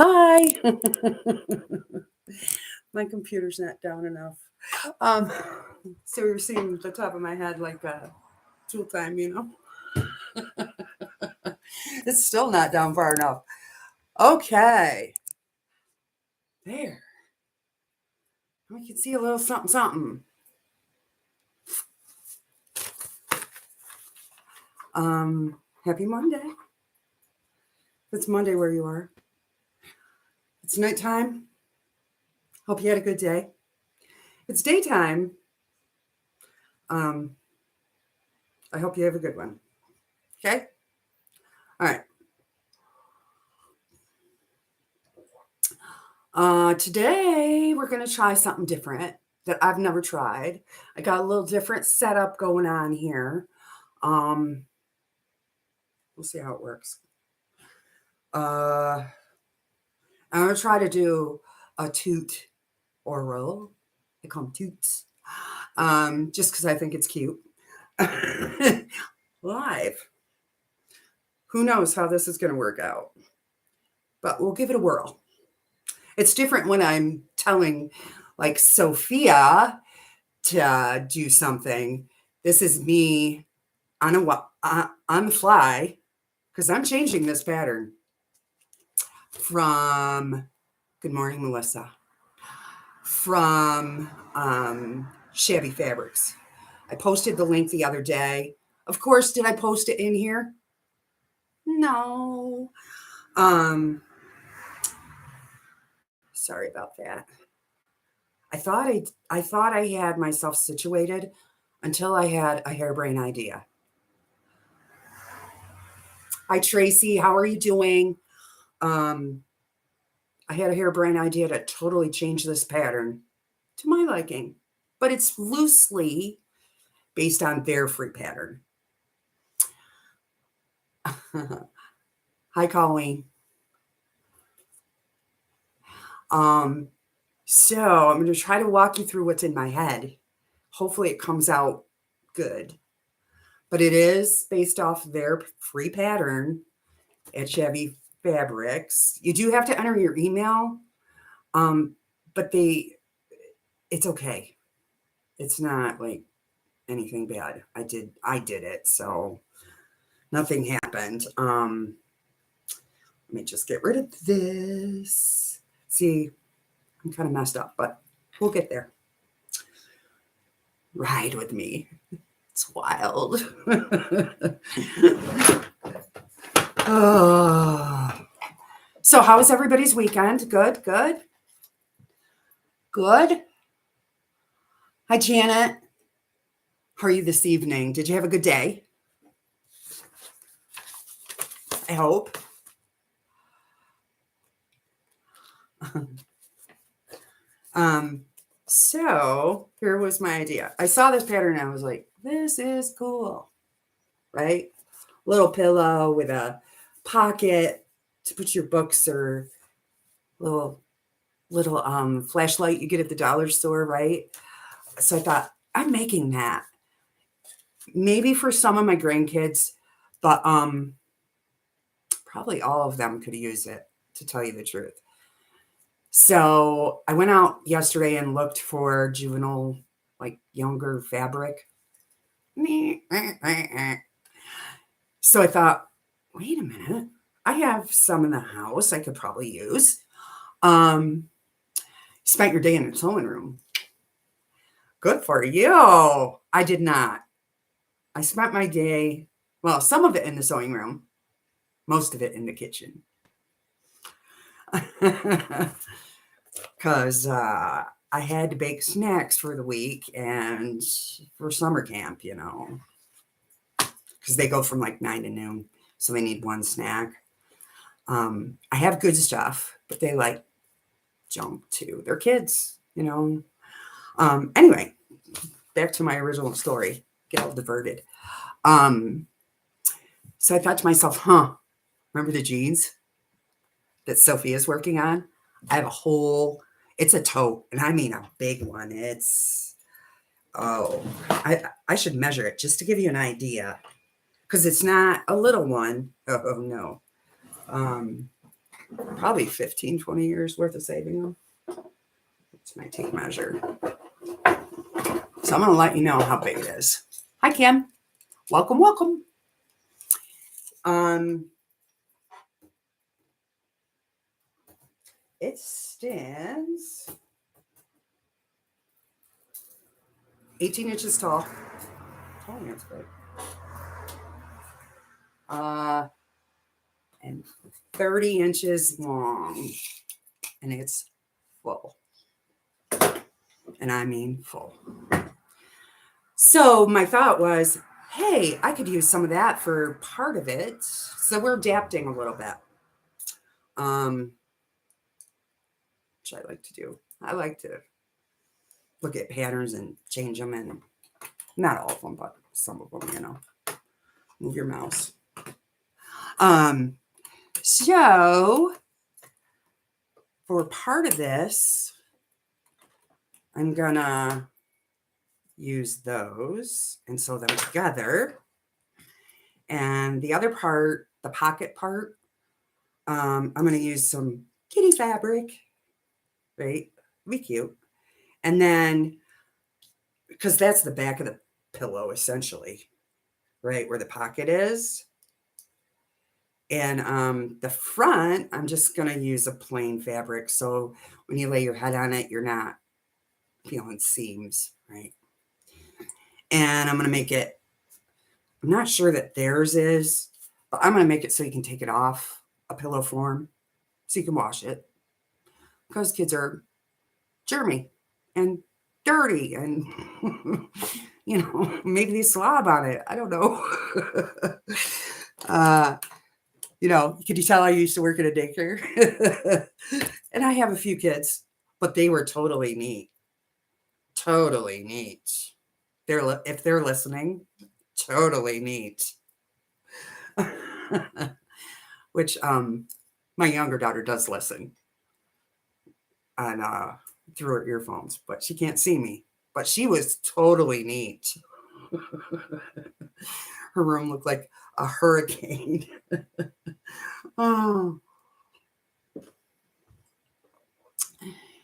Hi. My computer's not down enough. Um, so you're seeing the top of my head like tool time, you know? It's still not down far enough. Okay. There. We can see a little something, something. Happy Monday. It's Monday where you are. It's nighttime. Hope you had a good day. It's daytime. Um, I hope you have a good one. Okay? All right. Today we're going to try something different that I've never tried. I got a little different setup going on here. We'll see how it works. I'm going to try to do a toot oral. I call them toots. Just because I think it's cute. Live. Who knows how this is going to work out? But we'll give it a whirl. It's different when I'm telling, like, Sophia to do something. This is me on the fly, because I'm changing this pattern from Good Morning, Melissa, from Shabby Fabrics. I posted the link the other day. Of course, did I post it in here? No. Sorry about that. I thought I had myself situated until I had a harebrained idea. Hi Tracy, how are you doing? I had a harebrained idea to totally change this pattern to my liking, but it's loosely based on their free pattern. Hi Colleen. So I'm going to try to walk you through what's in my head. Hopefully it comes out good. But it is based off their free pattern at Shabby Fabrics. You do have to enter your email, but it's okay. It's not like anything bad. I did it, so nothing happened. Let me just get rid of this. See, I'm kind of messed up, but we'll get there. Ride with me. It's wild. So how was everybody's weekend? Good. Hi, Janet. How are you this evening? Did you have a good day? I hope. So here was my idea. I saw this pattern and I was like, this is cool, right? Little pillow with a pocket to put your books or little flashlight you get at the dollar store, right? So I thought, I'm making that. Maybe for some of my grandkids, but probably all of them could use it, to tell you the truth. So I went out yesterday and looked for juvenile, like younger fabric. So I thought, wait a minute, I have some in the house I could probably use. Spent your day in the sewing room. Good for you. I did not. I spent my day, well, some of it in the sewing room, most of it in the kitchen. Because I had to bake snacks for the week and for summer camp, you know, because they go from like 9 to noon. So they need one snack. I have good stuff, but they like junk too. They're kids, you know. Anyway, back to my original story. Get all diverted. So I thought to myself, remember the jeans that Sophia's working on? I have it's a tote, and I mean a big one. I should measure it just to give you an idea, because it's not a little one. Oh no. probably 15, 20 years worth of saving them. It's my tape measure. So I'm going to let you know how big it is. Hi, Kim. Welcome, welcome. It stands 18 inches tall. Oh, that's good. And 30 inches long. And it's full. And I mean full. So my thought was, hey, I could use some of that for part of it. So we're adapting a little bit. Which I like to do. I like to look at patterns and change them, and not all of them, but some of them, you know. Move your mouse. So for part of this, I'm gonna use those and sew them together. And the other part, the pocket part, I'm gonna use some kitty fabric, right? Be cute. And then, because that's the back of the pillow essentially, right where the pocket is. And the front, I'm just going to use a plain fabric. So when you lay your head on it, you're not feeling seams, right? And I'm going to make it, I'm not sure that theirs is, but I'm going to make it so you can take it off a pillow form so you can wash it. Because kids are germy and dirty and, you know, maybe they slob on it. I don't know. You know, could you tell I used to work at a daycare? And I have a few kids, but they were totally neat. Totally neat. If they're listening, totally neat. Which my younger daughter does listen on through her earphones, but she can't see me. But she was totally neat. Her room looked like a hurricane. Oh.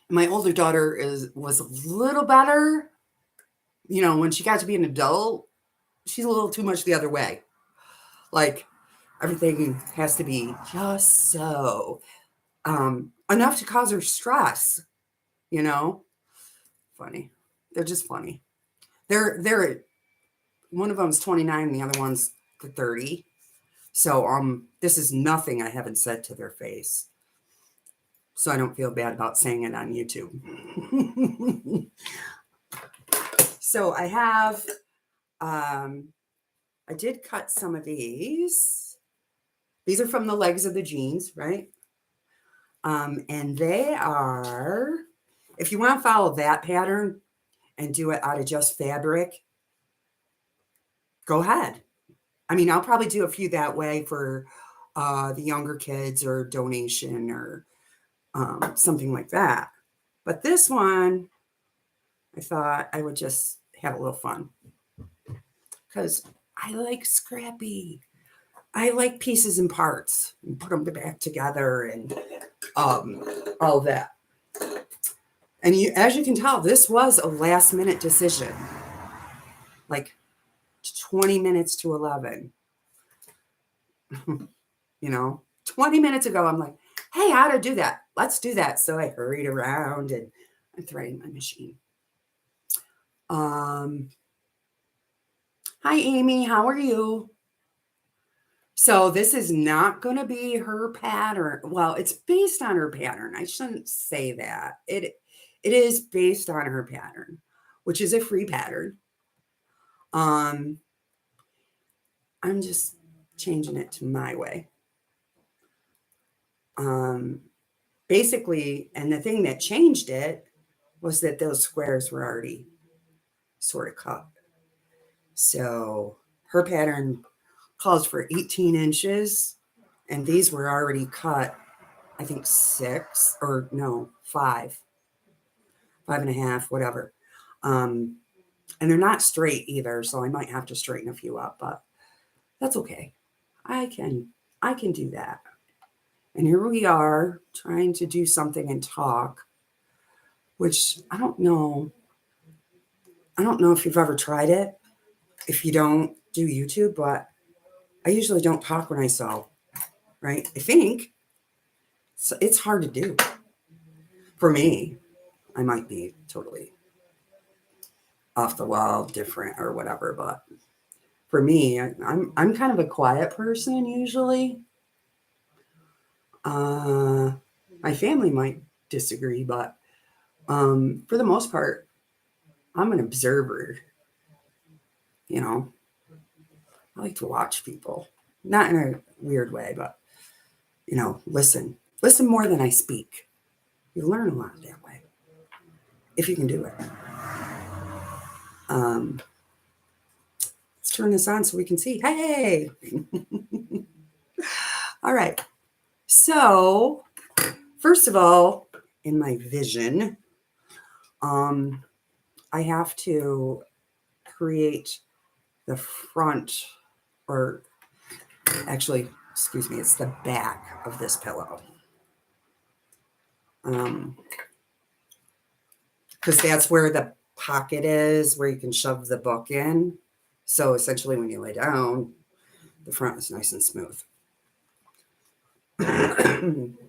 My older daughter was a little better. You know, when she got to be an adult, she's a little too much the other way. Like, everything has to be just so enough to cause her stress, you know? Funny. They're just funny. They're one of them's 29, the other one's 30. So this is nothing I haven't said to their face. So I don't feel bad about saying it on YouTube. So I have I did cut some of these. These are from the legs of the jeans, right? And they are, if you want to follow that pattern and do it out of just fabric, go ahead. I mean, I'll probably do a few that way for the younger kids or donation or something like that. But this one, I thought I would just have a little fun because I like scrappy. I like pieces and parts and put them back together and all that. And as you can tell, this was a last minute decision, like 20 minutes to 11. You know, 20 minutes ago, I'm like, hey, how to do that? Let's do that. So I hurried around and I'm threading my machine. Hi, Amy. How are you? So this is not going to be her pattern. Well, it's based on her pattern. I shouldn't say that. It is based on her pattern, which is a free pattern. I'm just changing it to my way. Basically, and the thing that changed it was that those squares were already sort of cut. So her pattern calls for 18 inches, and these were already cut, I think 6 or no, 5, 5.5, whatever. And they're not straight either, so I might have to straighten a few up, but that's okay. I can do that. And here we are trying to do something and talk, which I don't know. I don't know if you've ever tried it, if you don't do YouTube, but I usually don't talk when I sew, right? I think it's hard to do. For me, I might be totally off the wall, different or whatever, but for me, I'm kind of a quiet person usually. My family might disagree, but for the most part, I'm an observer. You know, I like to watch people, not in a weird way, but listen more than I speak. You learn a lot that way if you can do it. Let's turn this on so we can see. Hey, all right. So first of all, in my vision, I have to create the front, or actually, excuse me, it's the back of this pillow. Because that's where the pocket is, where you can shove the book in. So essentially, when you lay down, the front is nice and smooth.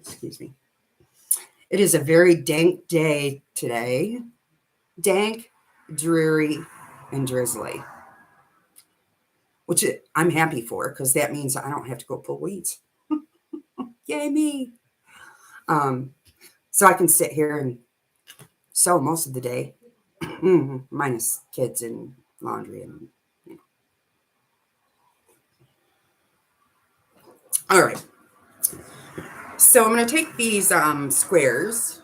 Excuse me. It is a very dank day today. Dank, dreary, and drizzly. Which I'm happy for, because that means I don't have to go pull weeds. Yay me. So I can sit here and sew most of the day, minus kids and laundry. And all right. So I'm going to take these squares,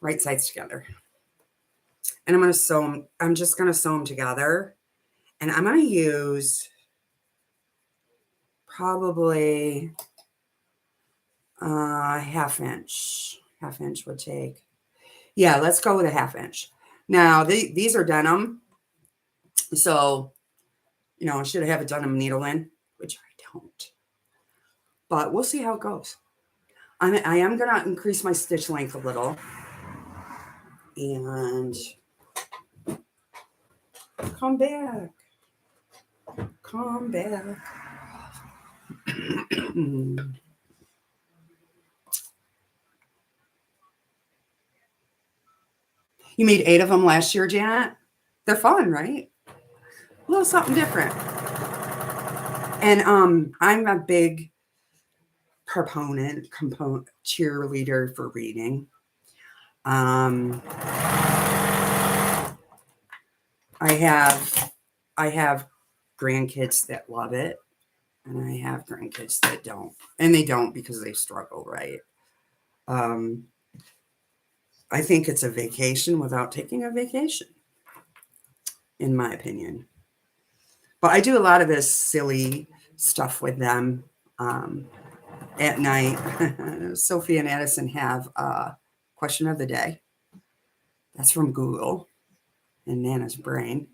right sides together, and I'm going to sew them. I'm just going to sew them together, and I'm going to use probably half inch. Half inch would take. Yeah, let's go with a half inch. Now, these are denim. So, I should have a denim needle in, which I don't. But we'll see how it goes. I am going to increase my stitch length a little. And come back. Come back. You made 8 of them last year, Janet? They're fun, right? A little something different. And I'm a big cheerleader for reading. I have grandkids that love it, and I have grandkids that don't. And they don't because they struggle, right? I think it's a vacation without taking a vacation, in my opinion. But I do a lot of this silly stuff with them at night. Sophie and Addison have a question of the day. That's from Google and Nana's brain.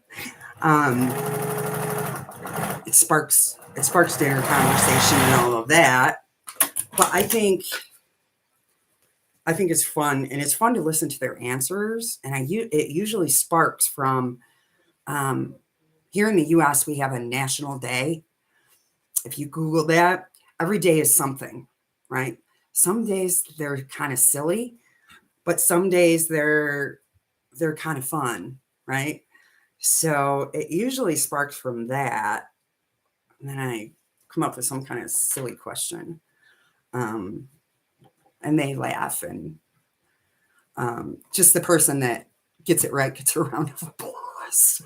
It sparks dinner conversation and all of that. But I think it's fun, and it's fun to listen to their answers. And it usually sparks from here in the U.S. We have a national day. If you Google that, every day is something, right? Some days they're kind of silly, but some days they're kind of fun, right? So it usually sparks from that, and then I come up with some kind of silly question. And they laugh, and just the person that gets it right gets a round of applause.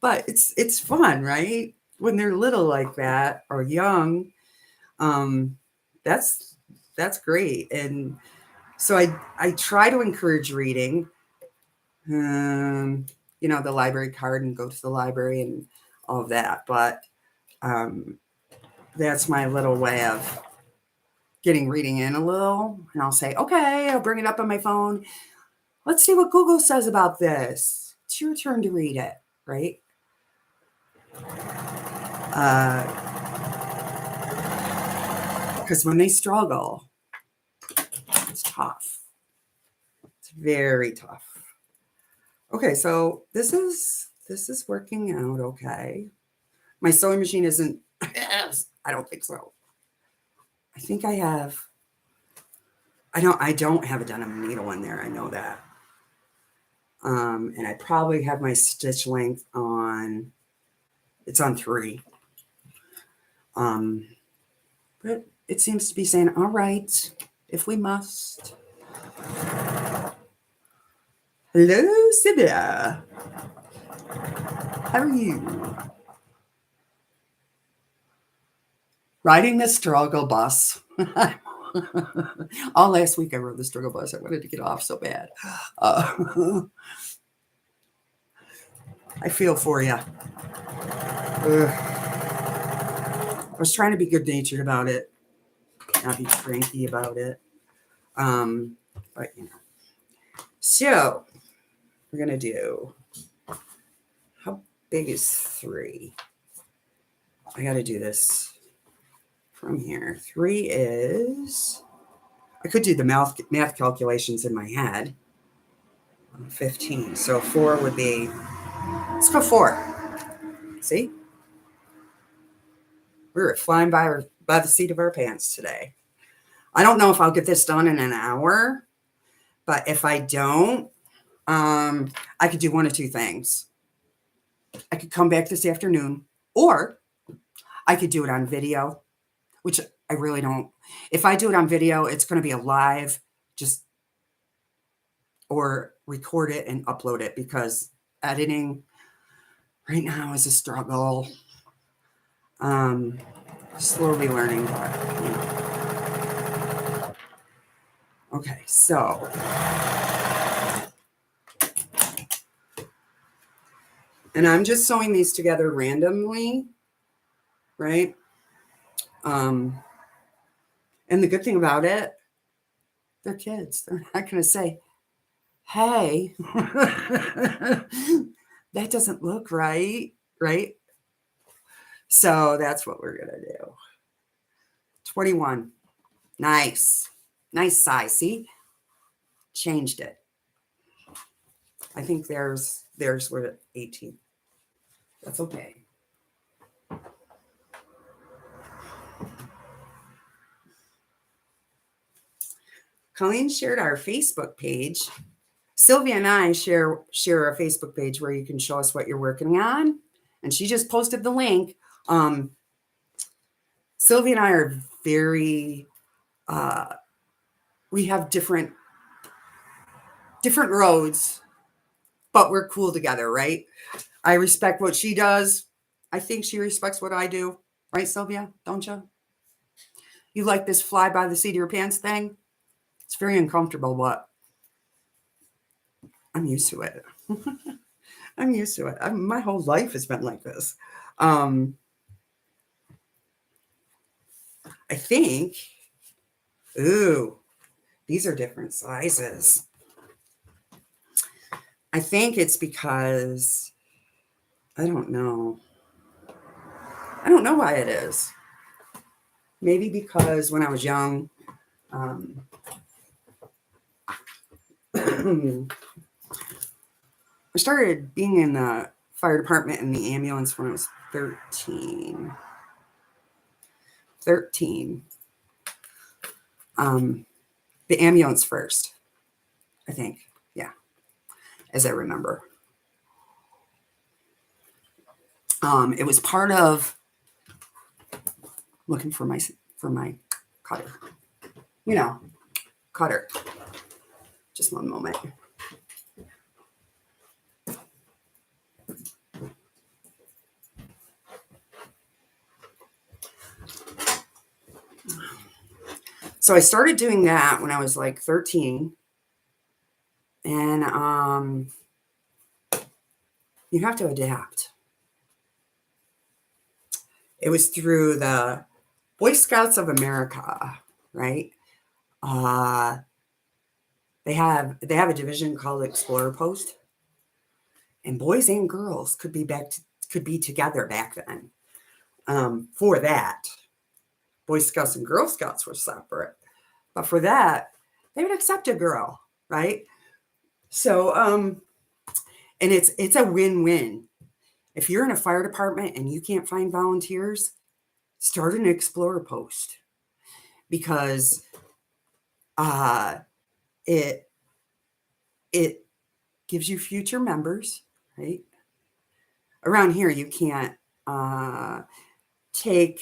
But it's fun, right? When they're little like that or young, that's great. And so I try to encourage reading. The library card and go to the library and all of that. But that's my little way of getting reading in a little. And I'll say, okay, I'll bring it up on my phone. Let's see what Google says about this. It's your turn to read it, right? Because when they struggle, it's tough. It's very tough. Okay, so this is working out okay. My sewing machine isn't. I don't think so. I think I have. I don't have a denim needle in there. I know that. And I probably have my stitch length on. It's on 3. But it seems to be saying, all right, if we must. Hello, Sybilla. How are you? Riding the struggle bus. All last week I rode the struggle bus. I wanted to get off so bad. I feel for you. I was trying to be good natured about it, not be cranky about it. But you know. So we're gonna do. How big is 3? I got to do this from here. 3 is. I could do the math calculations in my head. 15. So 4 would be. Let's go 4. See? We're flying by the seat of our pants today. I don't know if I'll get this done in an hour, but if I don't, I could do one of 2 things. I could come back this afternoon, or I could do it on video, which I really don't. If I do it on video, it's going to be a live, or record it and upload it, because editing right now is a struggle. Slowly learning, but you know. Okay, so and I'm just sewing these together randomly, right? And the good thing about it, they're kids. They're not going to say, hey, that doesn't look right, right? So that's what we're going to do. 21. Nice. Nice size. See? Changed it. I think theirs were 18. That's okay. Colleen shared our Facebook page. Sylvia and I share our Facebook page where you can show us what you're working on. And she just posted the link. Sylvia and I are very, we have different roads, but we're cool together, right? I respect what she does. I think she respects what I do. Right, Sylvia? Don't you? You like this fly by the seat of your pants thing? It's very uncomfortable, but I'm used to it. I'm used to it. My whole life has been like this. I think, ooh, these are different sizes. I think it's because, I don't know. I don't know why it is. Maybe because when I was young, I started being in the fire department and the ambulance when I was 13. 13. The ambulance first, I think. Yeah, as I remember. It was part of looking for my cutter. You know, cutter. Just one moment. So I started doing that when I was like 13. And you have to adapt. It was through the Boy Scouts of America, right? They have a division called Explorer Post, and boys and girls could be together back then for that. Boy Scouts and Girl Scouts were separate. But for that, they would accept a girl, right? So, and it's a win-win. If you're in a fire department and you can't find volunteers, start an Explorer post because it gives you future members, right? Around here, you can't take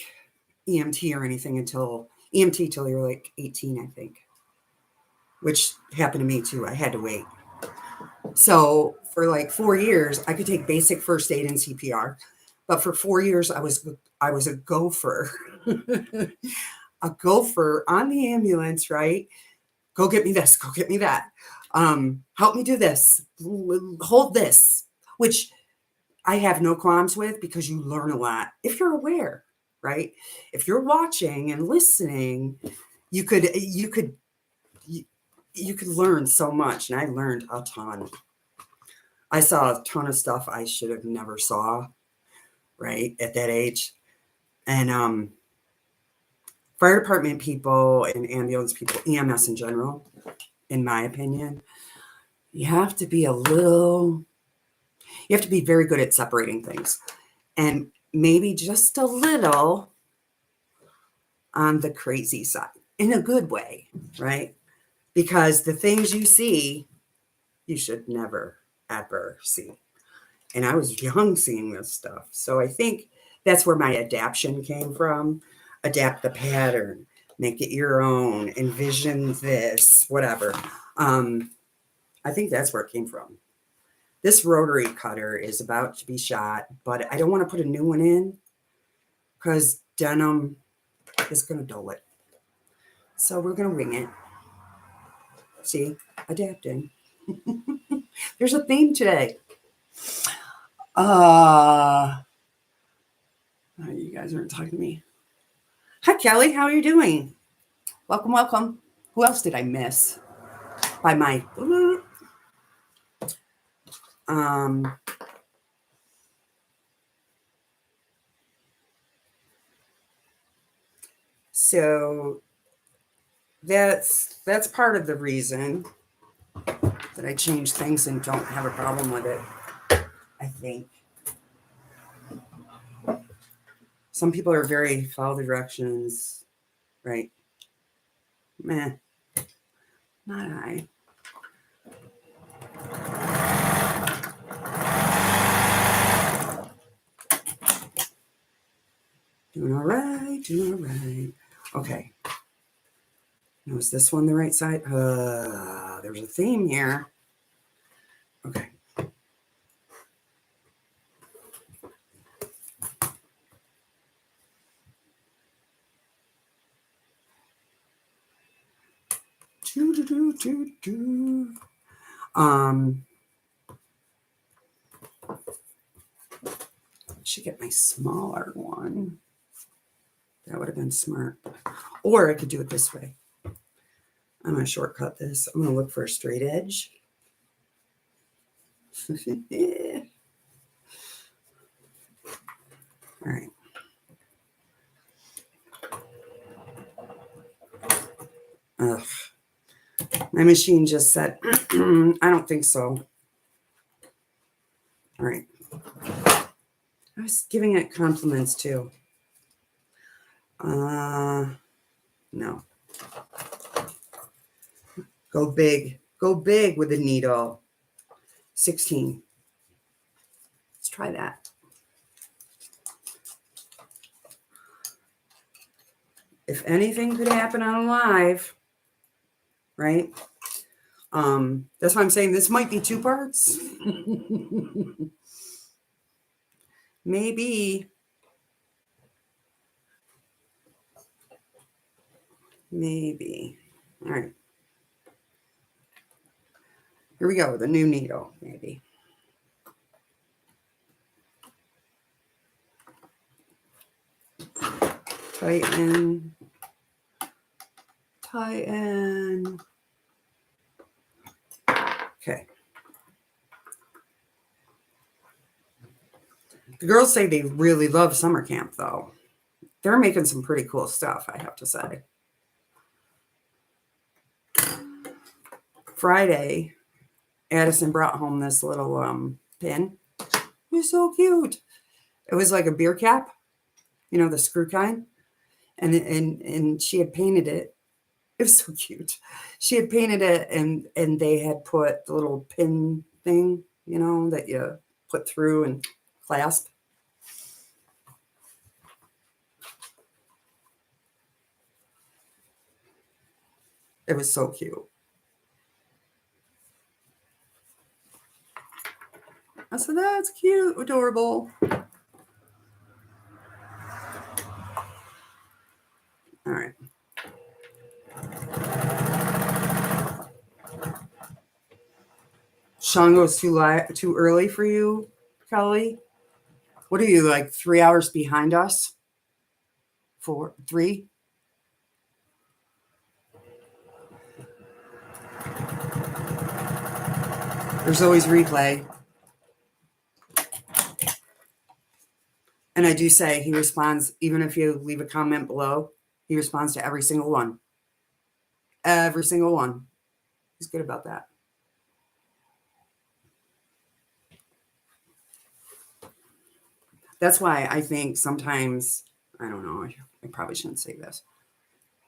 EMT or anything until you're like 18, I think, which happened to me too. I had to wait. So for like 4 years, I could take basic first aid and CPR, but for 4 years, I was a gopher, a gopher on the ambulance, right? Go get me this, go get me that. Help me do this, hold this, which I have no qualms with because you learn a lot if you're aware, right? If you're watching and listening, you could learn so much, and I learned a ton. I saw a ton of stuff I should have never saw, right, at that age. And fire department people and ambulance people, EMS in general, in my opinion, you have to be very good at separating things. And maybe just a little on the crazy side, in a good way, right? Because the things you see, you should never, ever see. And I was young seeing this stuff. So I think that's where my adaptation came from. Adapt the pattern, make it your own, envision this, whatever. I think that's where it came from. This rotary cutter is about to be shot, but I don't want to put a new one in because denim is going to dull it. So we're going to wing it. See, adapting. There's a theme today. You guys aren't talking to me. Hi, Kelly. How are you doing? Welcome, welcome. Who else did I miss? By my... So that's part of the reason that I change things and don't have a problem with it, I think. Some people are very follow the directions, right? Meh. Not I. Doing all right, doing all right. Okay. Now, is this one the right side? There's a theme here. Okay. Should get my smaller one. That would have been smart. Or I could do it this way. I'm going to shortcut this. I'm going to look for a straight edge. Yeah. All right. Ugh. My machine just said, I don't think so. All right. I was giving it compliments too. No. Go big. Go big with the needle. 16. Let's try that. If anything could happen on a live, right? That's why I'm saying this might be 2 parts. Maybe. All right. Here we go with a new needle, maybe. Tighten. Okay. The girls say they really love summer camp, though. They're making some pretty cool stuff, I have to say. Friday, Addison brought home this little pin. It was so cute. It was like a beer cap, you know, the screw kind. And she had painted it. It was so cute. She had painted it and they had put the little pin thing, you know, that you put through and clasp. It was so cute. I said, that's cute, adorable. All right. Sean goes too early for you, Kelly? What are you, like 3 hours behind us? 3? There's always replay. And I do say he responds, even if you leave a comment below, he responds to every single one. Every single one. He's good about that. That's why I think sometimes, I don't know, I probably shouldn't say this.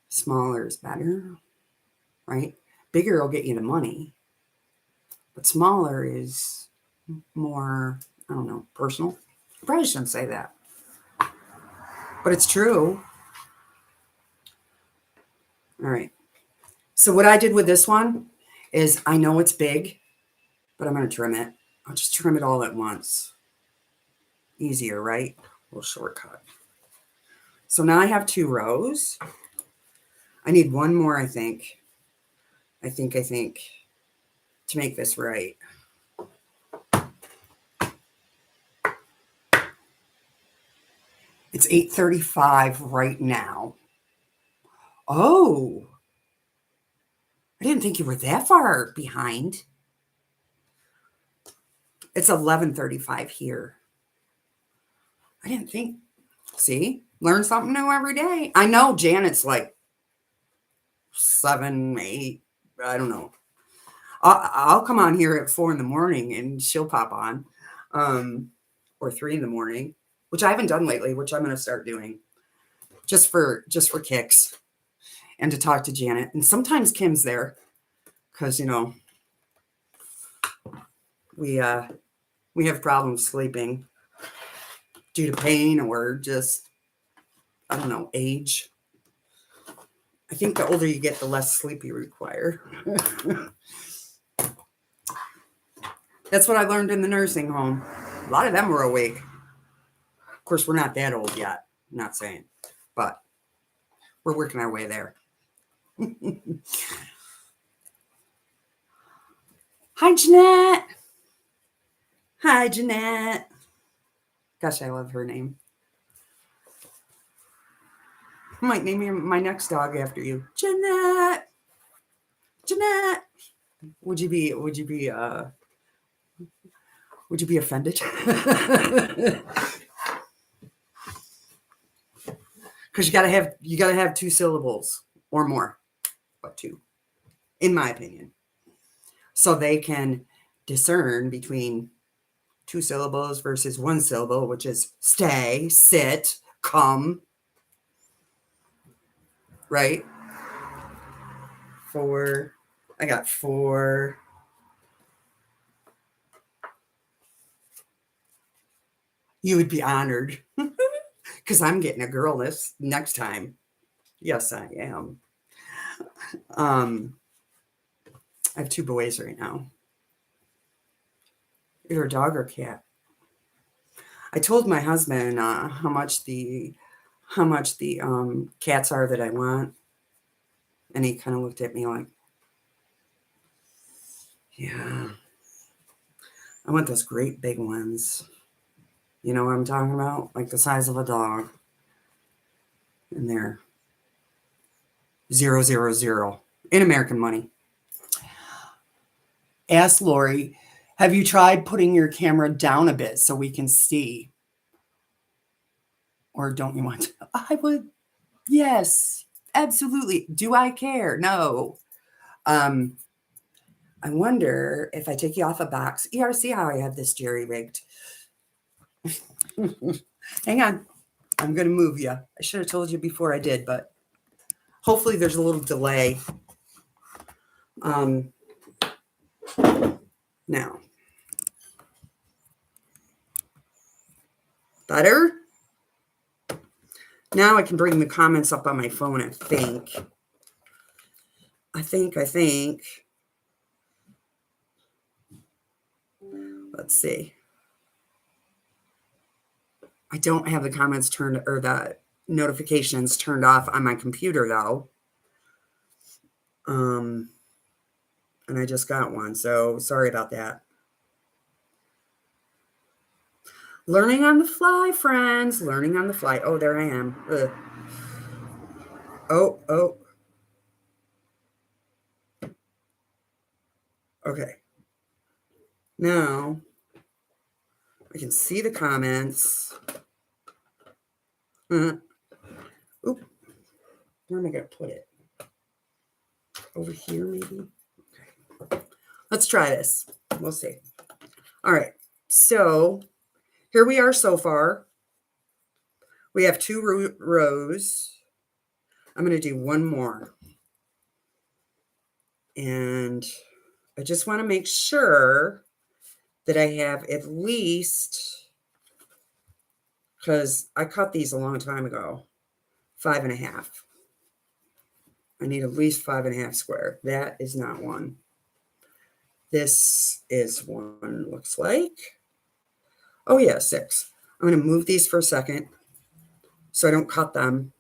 Smaller is better, right? Bigger will get you the money. But smaller is more, I don't know, personal. I probably shouldn't say that. But it's true. All right. So what I did with this one is I know it's big, but I'm going to trim it. I'll just trim it all at once. Easier, right? A little shortcut. So now I have 2 rows. I need one more, I think. I think to make this right. It's 8:35 right now. Oh, I didn't think you were that far behind. It's 11:35 here. I didn't think. See, learn something new every day. I know Janet's like 7, 8. I don't know. I'll come on here at 4 in the morning and she'll pop on, or 3 in the morning, which I haven't done lately, which I'm going to start doing just for kicks and to talk to Janet. And sometimes Kim's there because, you know, we have problems sleeping due to pain or just, I don't know, age. I think the older you get, the less sleep you require. That's what I learned in the nursing home. A lot of them were awake. Of course, we're not that old yet. I'm not saying, but we're working our way there. Hi, Jeanette. Hi, Jeanette. Gosh, I love her name. I might name my next dog after you, Jeanette. Jeanette. Would you be offended? Because you gotta have 2 syllables or more, but 2, in my opinion, so they can discern between 2 syllables versus 1 syllable, which is stay, sit, come. Right? 4. I got 4. You would be honored because I'm getting a girl this next time. Yes, I am. I have 2 boys right now. You're a dog or cat? I told my husband how much the cats are that I want, and he kind of looked at me like, yeah, I want those great big ones. You know what I'm talking about? Like the size of a dog. And they're 000 in American money. Ask Lori, have you tried putting your camera down a bit so we can see? Or don't you want to? I would. Yes, absolutely. Do I care? No. I wonder if I take you off a box. See how I have this jerry-rigged. Hang on. I'm going to move you. I should have told you before I did, but hopefully there's a little delay. Now. Better? Now I can bring the comments up on my phone, I think. Let's see. I don't have the comments turned or the notifications turned off on my computer though. And I just got one, so sorry about that. Learning on the fly, friends. Learning on the fly. Oh, there I am. Ugh. Oh. Okay. Now I can see the comments. Oop. Where am I going to put it? Over here, maybe? Okay. Let's try this. We'll see. All right. So here we are so far. We have 2 rows. I'm going to do one more. And I just want to make sure that I have at least, because I cut these a long time ago, 5.5. I need at least 5.5 square. That is not one. This is one, looks like. Oh yeah, 6. I'm going to move these for a second so I don't cut them,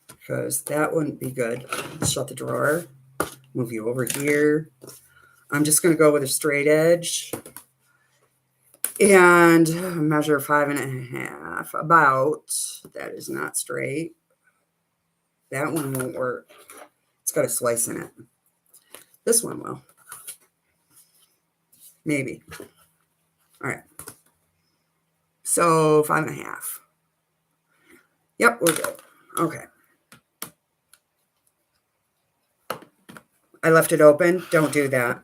because that wouldn't be good. Shut the drawer. Move you over here. I'm just going to go with a straight edge and measure 5.5. About. That is not straight. That one won't work. It's got a slice in it. This one will. Maybe. All right. So 5.5. Yep, we're good. Okay. I left it open. Don't do that.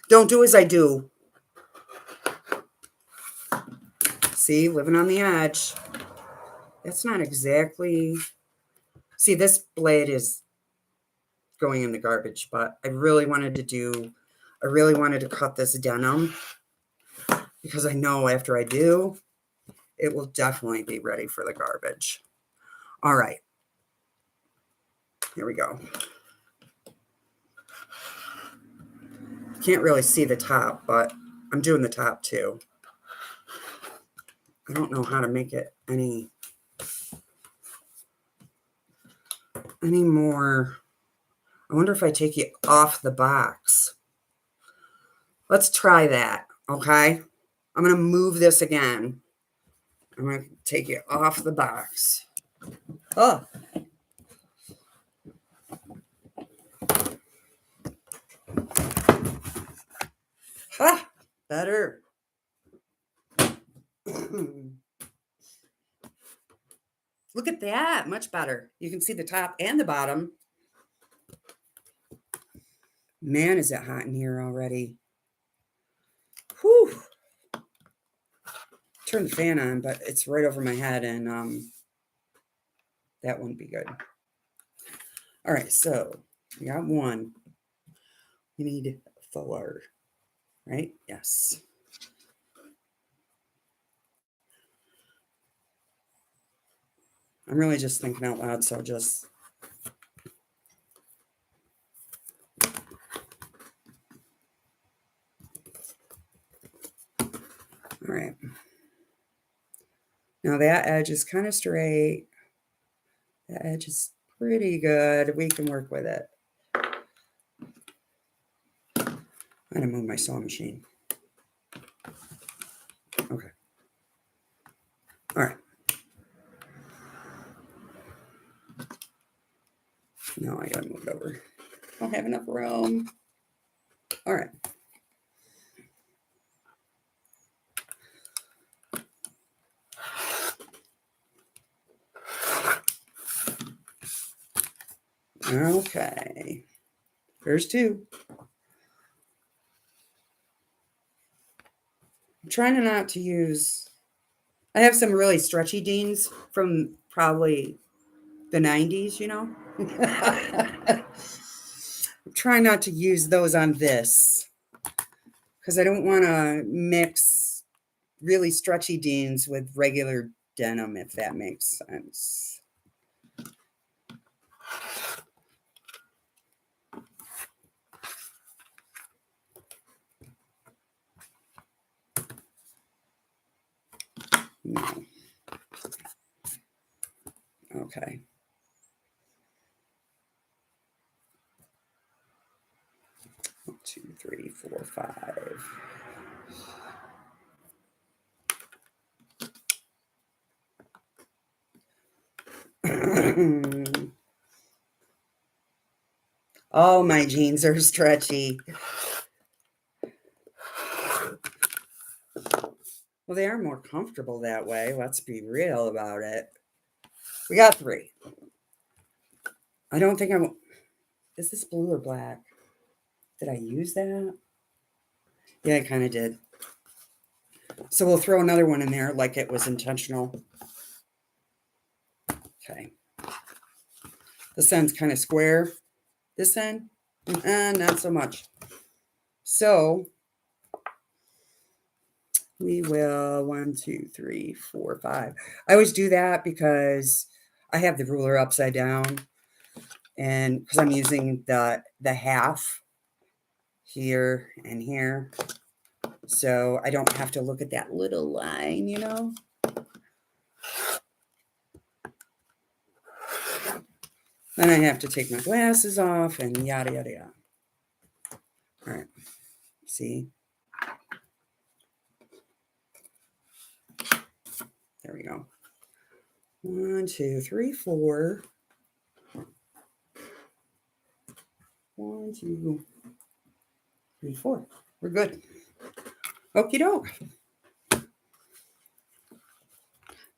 Don't do as I do. See, living on the edge. That's not exactly... See, this blade is going in the garbage, but I really wanted to cut this denim, because I know after I do, it will definitely be ready for the garbage. All right. Here we go. Can't really see the top, but I'm doing the top too. I don't know how to make it any more. I wonder if I take it off the box. Let's try that, okay? I'm going to move this again. I'm going to take it off the box. Oh. Ha! Better. Look at that. Much better. You can see the top and the bottom. Man, is it hot in here already. Whew. Turn the fan on, but it's right over my head, and that wouldn't be good. All right, so we got one. We need 4, right? Yes. I'm really just thinking out loud, so just... All right. Now that edge is kind of straight. That edge is pretty good. We can work with it. I'm going to move my sewing machine. Okay. All right. Now I got to move it over. I don't have enough room. All right. Okay. There's two. I'm trying not to use... I have some really stretchy jeans from probably the 90s, you know? I'm trying not to use those on this because I don't want to mix really stretchy jeans with regular denim, if that makes sense. No. Okay. One, two, three, four, five. Oh, my jeans are stretchy. Well, they are more comfortable that way. Let's be real about it. We got three. I don't think I'm... Is this blue or black? Did I use that? Yeah, I kind of did. So we'll throw another one in there like it was intentional. Okay. This end's kind of square. This end, not so much. So we will 1, 2, 3, 4, 5. I always do that because I have the ruler upside down, and because I'm using the half here and here, so I don't have to look at that little line, you know. Then I have to take my glasses off and yada yada yada. All right, see. There we go. 1, 2, 3, 4. 1, 2, 3, 4. We're good. Okie doke.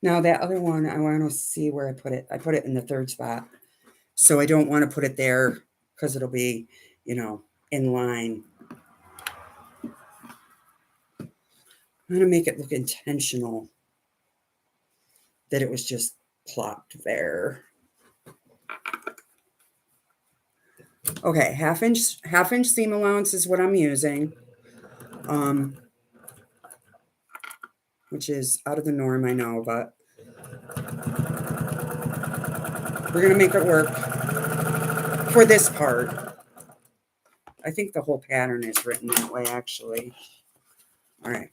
Now that other one, I want to see where I put it. I put it in the third spot. So I don't want to put it there because it'll be, you know, in line. I'm going to make it look intentional that it was just plopped there. Okay, half inch seam allowance is what I'm using, which is out of the norm, I know, but we're going to make it work for this part. I think the whole pattern is written that way, actually. All right.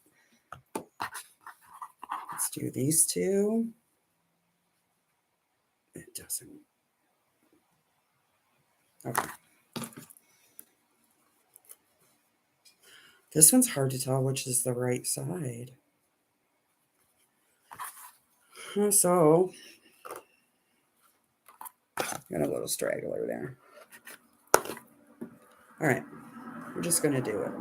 Let's do these two. It doesn't. Okay. This one's hard to tell which is the right side. So, got a little straggler there. All right, we're just going to do it.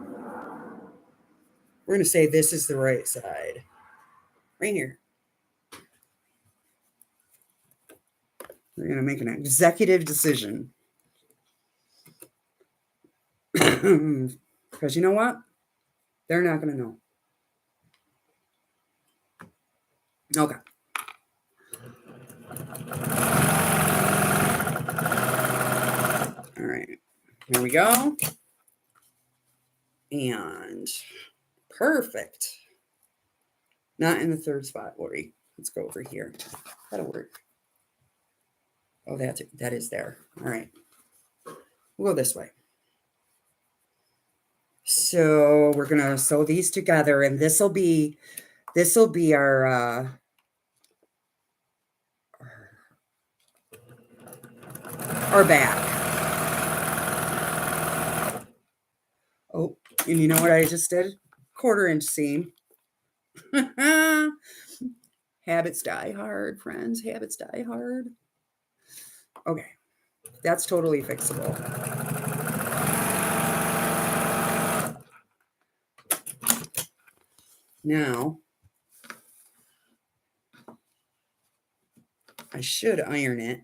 We're going to say this is the right side. Right here. We're going to make an executive decision. Because you know what? They're not going to know. Okay. All right. Here we go. And perfect. Not in the third spot, Lori. Let's go over here. That'll work. Oh, that is there. All right. We'll go this way. So we're gonna sew these together, and this will be our back. Oh, and you know what I just did? 1/4 inch seam. Habits die hard, friends. Habits die hard. Okay, that's totally fixable. Now, I should iron it.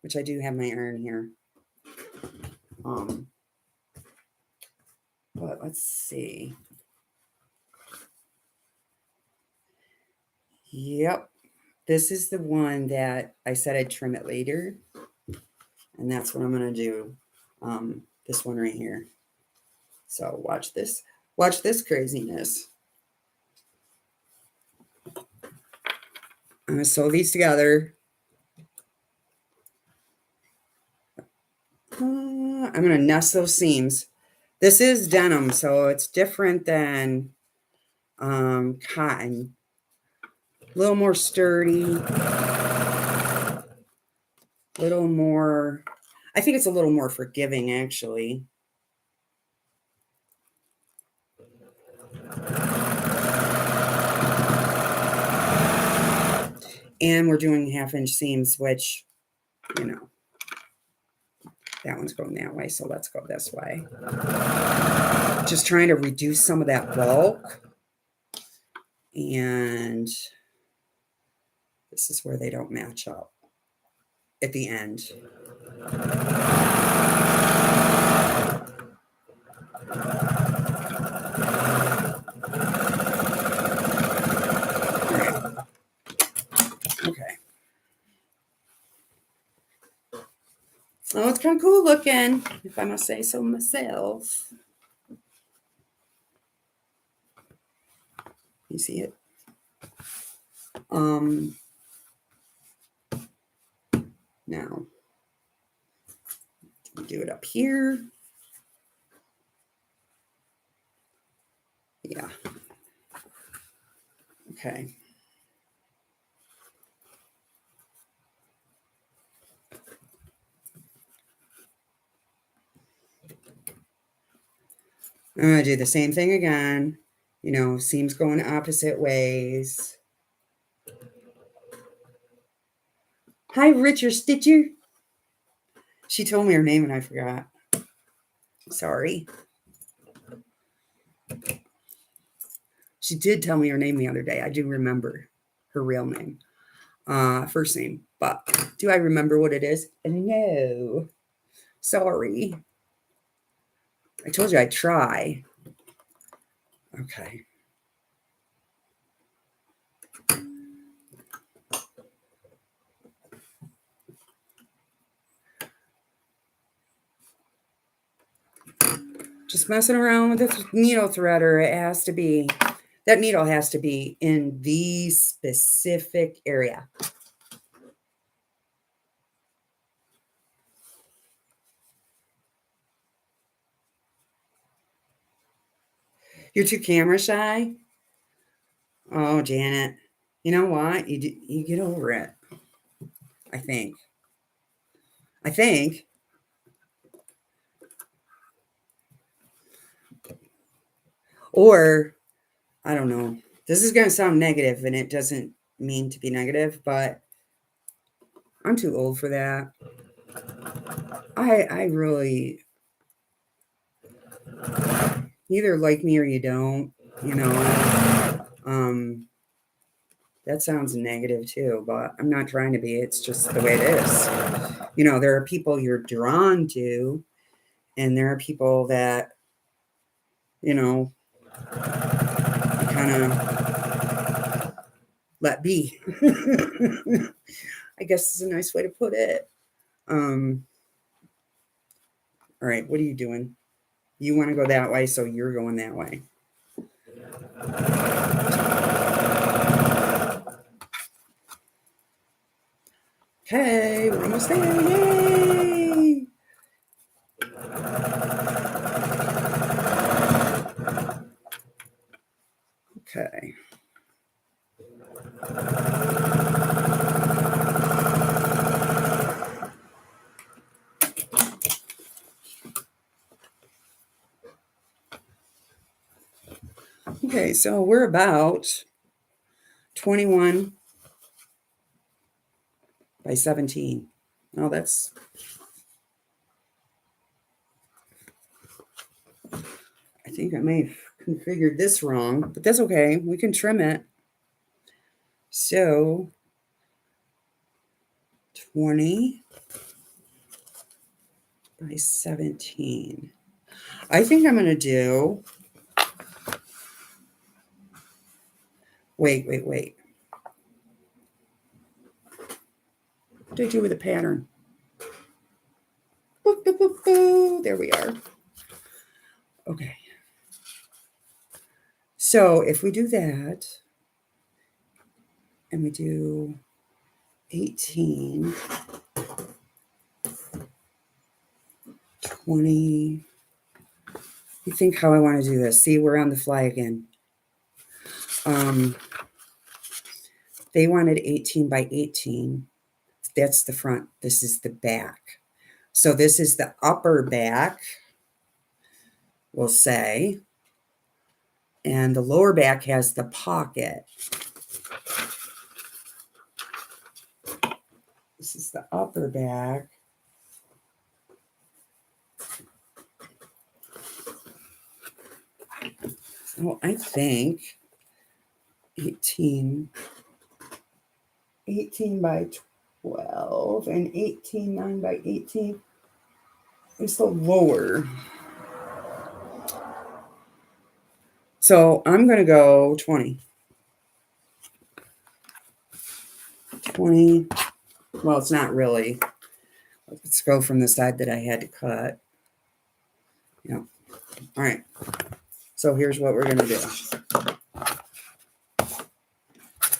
which I do have my iron here. But let's see. Yep. This is the one that I said I'd trim it later. And that's what I'm going to do. This one right here. So watch this. Watch this craziness. I'm going to sew these together. I'm going to nest those seams. This is denim, so it's different than cotton. A little more sturdy. A little more, I think it's a little more forgiving, actually. And we're doing 1/2-inch seams, which, you know, that one's going that way, so let's go this way. Just trying to reduce some of that bulk. And this is where they don't match up at the end. Okay. Oh, it's kind of cool looking, if I must say so myself. You see it? Now, do it up here. Yeah. Okay. I'm going to do the same thing again. You know, seams going opposite ways. Hi, Richard Stitcher. She told me her name and I forgot. Sorry. She did tell me her name the other day. I do remember her real name, first name. But do I remember what it is? No. Sorry. I told you I'd try. Okay. Just messing around with this needle threader. It has to be, that needle has to be in the specific area. You're too camera shy? Oh, Janet. You know what? You get over it. I think. Or, I don't know. This is going to sound negative, and it doesn't mean to be negative, but I'm too old for that. I really, either like me or you don't, you know. That sounds negative too, but I'm not trying to be. It's just the way it is. You know, there are people you're drawn to, and there are people that, you know, kind of let be. I guess is a nice way to put it. All right, what are you doing? You want to go that way, so you're going that way. Okay, we're almost there. Yay! Okay. Okay, so we're about 21 by 17. Oh, that's, I think I may have configured this wrong, but that's okay. We can trim it. So 20 by 17. I think I'm going to do, wait. What did I do with the pattern? Boop, boop, boop, boop. There we are. Okay. So if we do that, and we do 18, 20, you think how I want to do this. See, we're on the fly again. They wanted 18 by 18. That's the front. This is the back. So this is the upper back, we'll say. And the lower back has the pocket. This is the upper back. So I think 18 by 12 and 18, 9 by 18 is the lower. So I'm going to go 20. 20. Well, it's not really. Let's go from the side that I had to cut. Yeah. All right. So here's what we're going to do.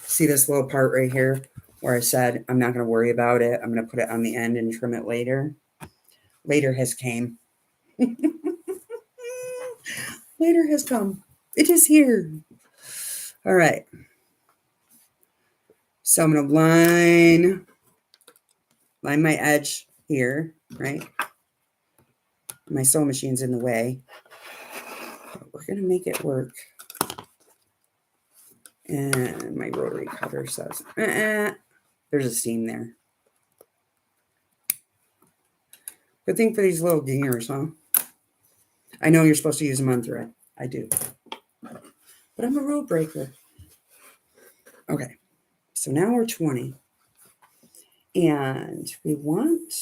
See this little part right here where I said I'm not going to worry about it. I'm going to put it on the end and trim it later. Later has came. Later has come. It is here. All right. So I'm going to line my edge here, right? My sewing machine's in the way. But we're going to make it work. And my rotary cutter says, there's a seam there. Good thing for these little dingers, huh? I know you're supposed to use them on thread. I do. But I'm a rule breaker. Okay. So now we're 20. And we want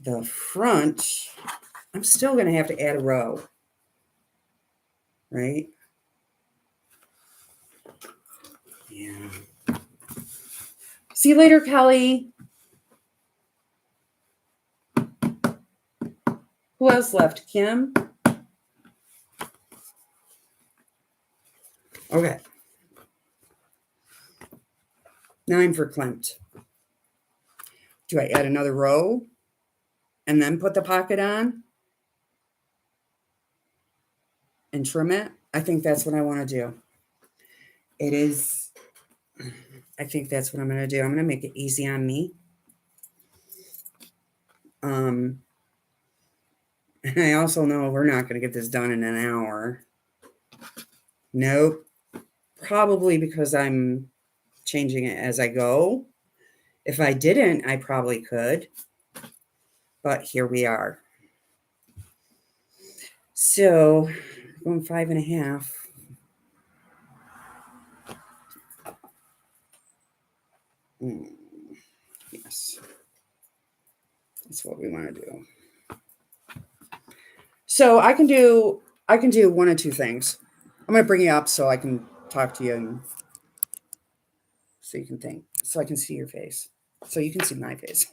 the front. I'm still going to have to add a row. Right? Yeah. See you later, Kelly. Who else left? Kim? Okay. Now I'm verklempt. Do I add another row and then put the pocket on and trim it? I think that's what I want to do. It is, I think that's what I'm going to do. I'm going to make it easy on me. And I also know we're not going to get this done in an hour. Nope. Probably because I'm changing it as I go. If I didn't, I probably could. But here we are. So, going 5.5. Yes. That's what we want to do. So I can do one of two things. I'm going to bring you up so I can talk to you and so you can think. So I can see your face. So you can see my face.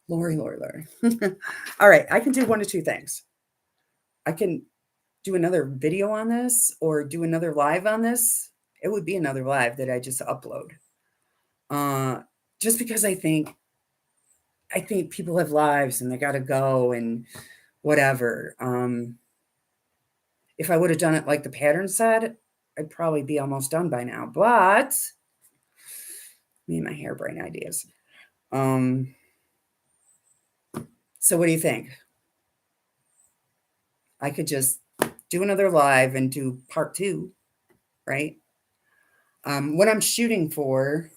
Lori. All right. I can do one of two things. I can do another video on this or do another live on this. It would be another live that I just upload. Just because I think people have lives and they got to go and whatever. If I would have done it like the pattern said, I'd probably be almost done by now. But me and my harebrained ideas. So what do you think? I could just do another live and do part 2, right? What I'm shooting for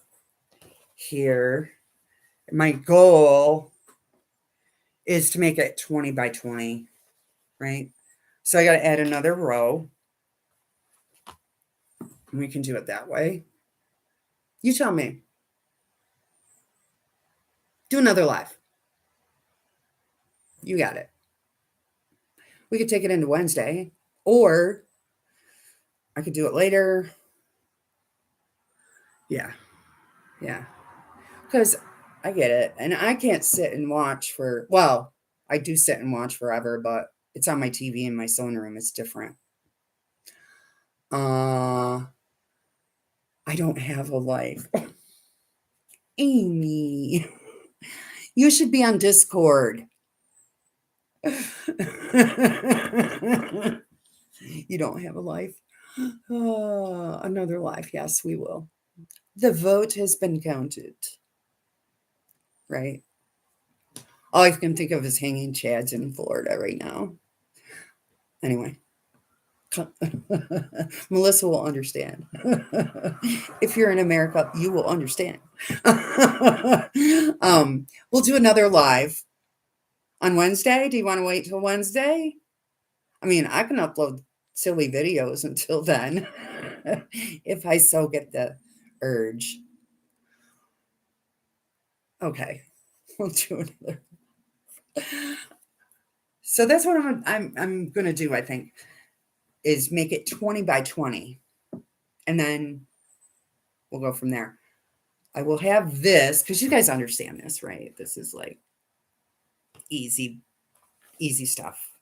here, my goal is to make it 20 by 20, right? So I got to add another row. And we can do it that way. You tell me. Do another live. You got it. We could take it into Wednesday, or I could do it later. Yeah. Yeah. Because I get it. And I can't sit and watch well, I do sit and watch forever, but it's on my TV in my sewing room. It's different. I don't have a life. Amy, you should be on Discord. You don't have a life. Another life. Yes, we will. The vote has been counted. Right? All I can think of is hanging chads in Florida right now. Anyway. Melissa will understand. If you're in America, you will understand. We'll do another live on Wednesday. Do you want to wait till Wednesday? I mean, I can upload silly videos until then, if I so get the urge. Okay, we'll do another. So that's what I'm going to do. I think is make it 20 by 20, and then we'll go from there. I will have this because you guys understand this, right? This is like easy stuff.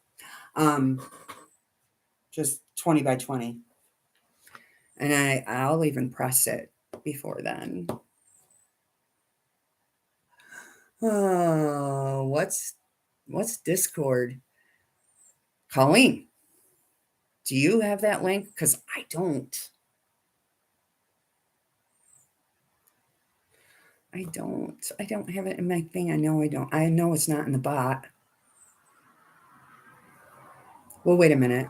Just 20 by 20. And I'll even press it before then. Oh, what's Discord? Colleen, do you have that link? Because I don't. I don't have it in my thing. I know I don't. I know it's not in the bot. Well, wait a minute.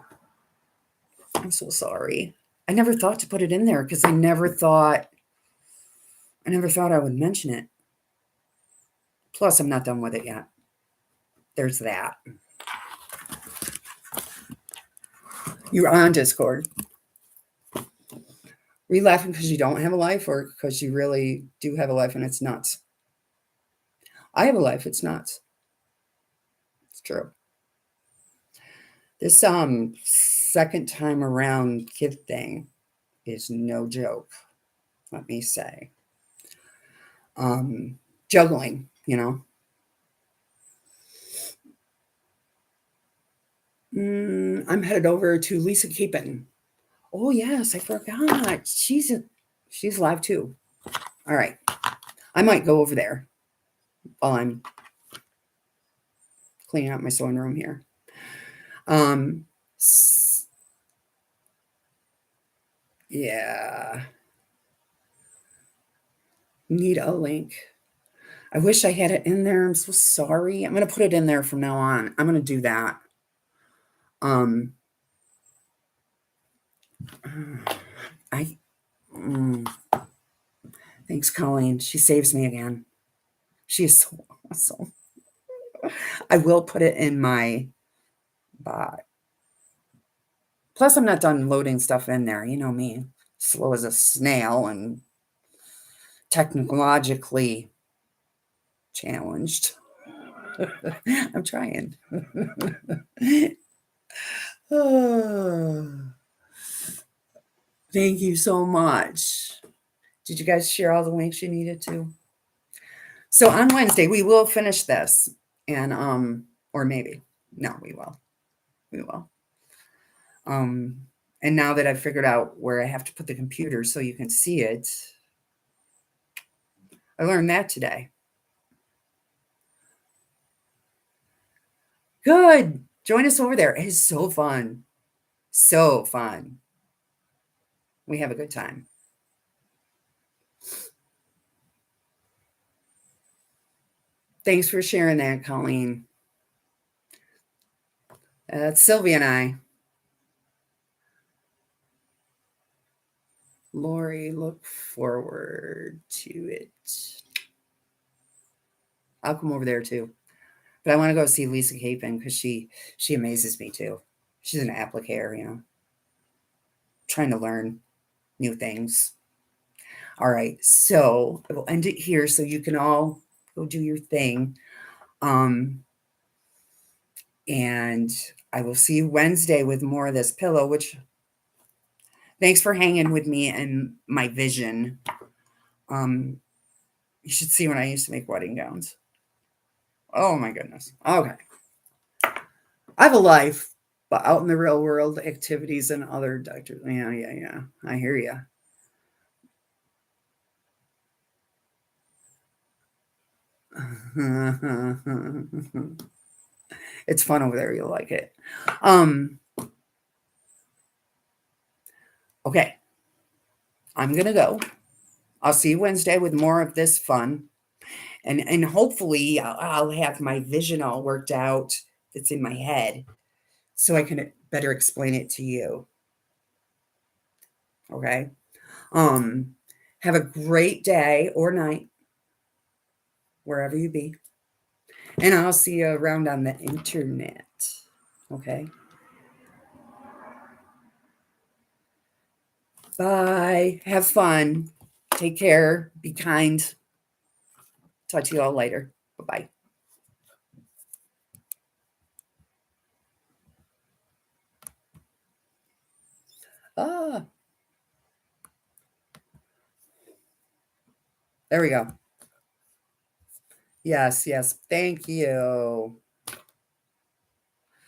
I'm so sorry. I never thought to put it in there because I never thought I would mention it. Plus, I'm not done with it yet. There's that. You're on Discord. Are you laughing because you don't have a life or because you really do have a life and it's nuts? I have a life. It's nuts. It's true. This second time around kid thing is no joke. Let me say. Juggling, I'm headed over to Lisa Keepin. Oh yes, I forgot. She's live too. All right. I might go over there while I'm cleaning out my sewing room here. Yeah. Need a link. I wish I had it in there. I'm so sorry. I'm going to put it in there from now on. I'm going to do that. Thanks, Colleen. She saves me again. She is so awesome. I will put it in my bot. Plus, I'm not done loading stuff in there. You know me, slow as a snail and technologically challenged. I'm trying. Thank you so much. Did you guys share all the links you needed to? So on Wednesday, we will finish this. And or maybe. No, we will. We will. And now that I've figured out where I have to put the computer so you can see it, I learned that today. Good. Join us over there. It is so fun. So fun. We have a good time. Thanks for sharing that, Colleen. That's Sylvia and I. Lori, look forward to it. I'll come over there too. But I want to go see Lisa Capin because she amazes me too. She's an applicator, trying to learn new things. All right. So I will end it here so you can all go do your thing. Um, and I will see you Wednesday with more of this pillow, which thanks for hanging with me and my vision. Um, you should see when I used to make wedding gowns. Oh my goodness. Okay. I have a life, but out in the real world, activities and other doctors. Yeah, yeah, yeah. I hear you. It's fun over there. You'll like it. Um, okay. I'm gonna go. I'll see you Wednesday with more of this fun. And hopefully I'll have my vision all worked out that's in my head so I can better explain it to you. Okay. Um, have a great day or night, wherever you be. And I'll see you around on the internet. Okay. Bye. Have fun. Take care. Be kind. Talk to you all later. Bye bye. Ah, there we go. Yes, yes. Thank you.